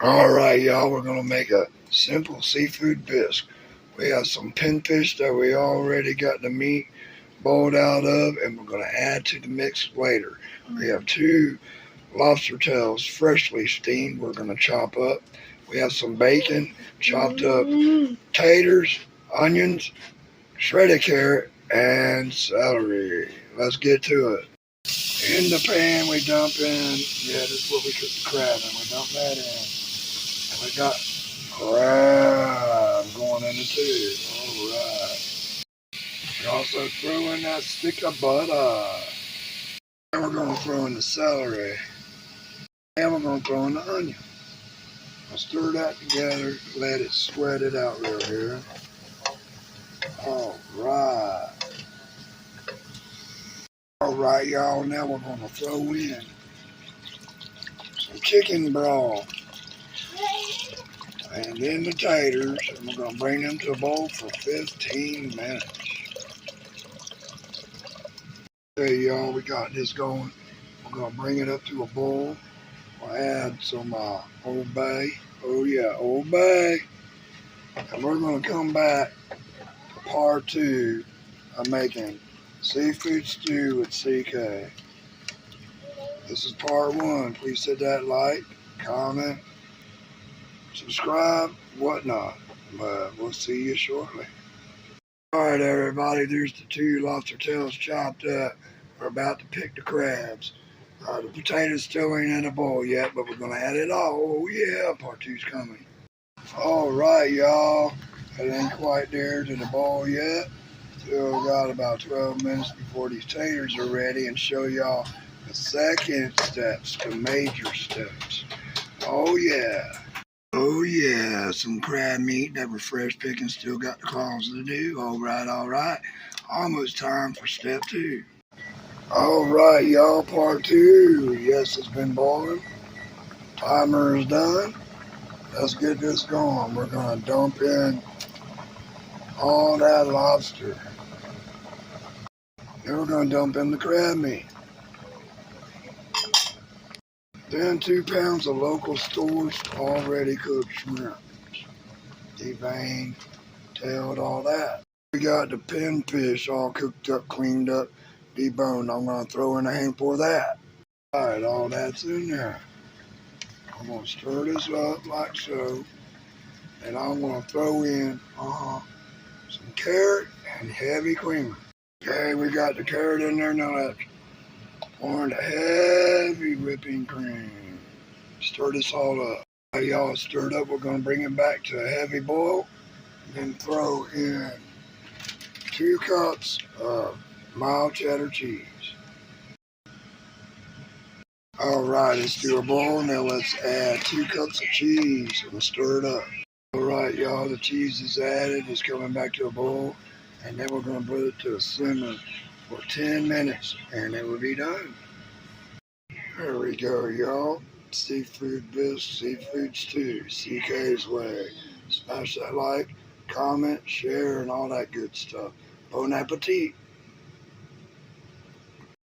Alright, y'all, we're going to make a simple seafood bisque. We have some pinfish that we already got the meat boiled out of, and we're going to add to the mix later. We have 2 lobster tails freshly steamed we're going to chop up. We have some bacon, chopped up taters, onions, shredded carrot, and celery. Let's get to it. In the pan, we dump in, this is what we cook the crab in. We dump that in. And we got crab going in the tube. Alright. We also throw in that stick of butter. And we're going to throw in the celery. And we're going to throw in the onion. I'll stir that together, let it sweat it out real here. Alright. Alright, y'all, now we're going to throw in some chicken broth. And then the taters, and we're going to bring them to a boil for 15 minutes. Okay, y'all, we got this going. We're going to bring it up to a boil. We'll add some Old Bay. Oh, yeah, Old Bay. And we're going to come back to part 2 of making seafood stew with CK. This is part 1. Please hit that like, comment, subscribe, whatnot. But we'll see you shortly. Alright, everybody, there's the 2 lobster tails chopped up. We're about to pick the crabs. The potatoes still ain't in a bowl yet, but we're going to add it all. Oh, yeah, part 2's coming. Alright, y'all. It ain't quite there to the bowl yet. Still got about 12 minutes before these taters are ready, and show y'all the second steps, the major steps. Oh, yeah. Oh yeah, some crab meat that we're fresh picking, still got the claws to do. Alright. Almost time for step 2. Alright, y'all, part 2. Yes, it's been boiling. Timer is done. Let's get this going. We're going to dump in all that lobster. Then we're going to dump in the crab meat. Then 2 pounds of local stores already cooked shrimp. Deveined, tailed, all that. We got the pinfish all cooked up, cleaned up, deboned. I'm going to throw in a handful of that. Alright, all that's in there. I'm going to stir this up like so. And I'm going to throw in some carrot and heavy creamer. Okay, we got the carrot in there. Now let's pour in the heavy whipping cream. Stir this all up. Y'all stirred up. We're going to bring it back to a heavy boil. And then throw in 2 cups of mild cheddar cheese. Alright, it's to a boil. Now let's add 2 cups of cheese and stir it up. Alright, y'all, the cheese is added. It's coming back to a boil. And then we're going to put it to a simmer for 10 minutes. And it will be done. There we go, y'all. Seafood bisque, seafood stew, CK's way. Smash that like, comment, share, and all that good stuff. Bon appetit.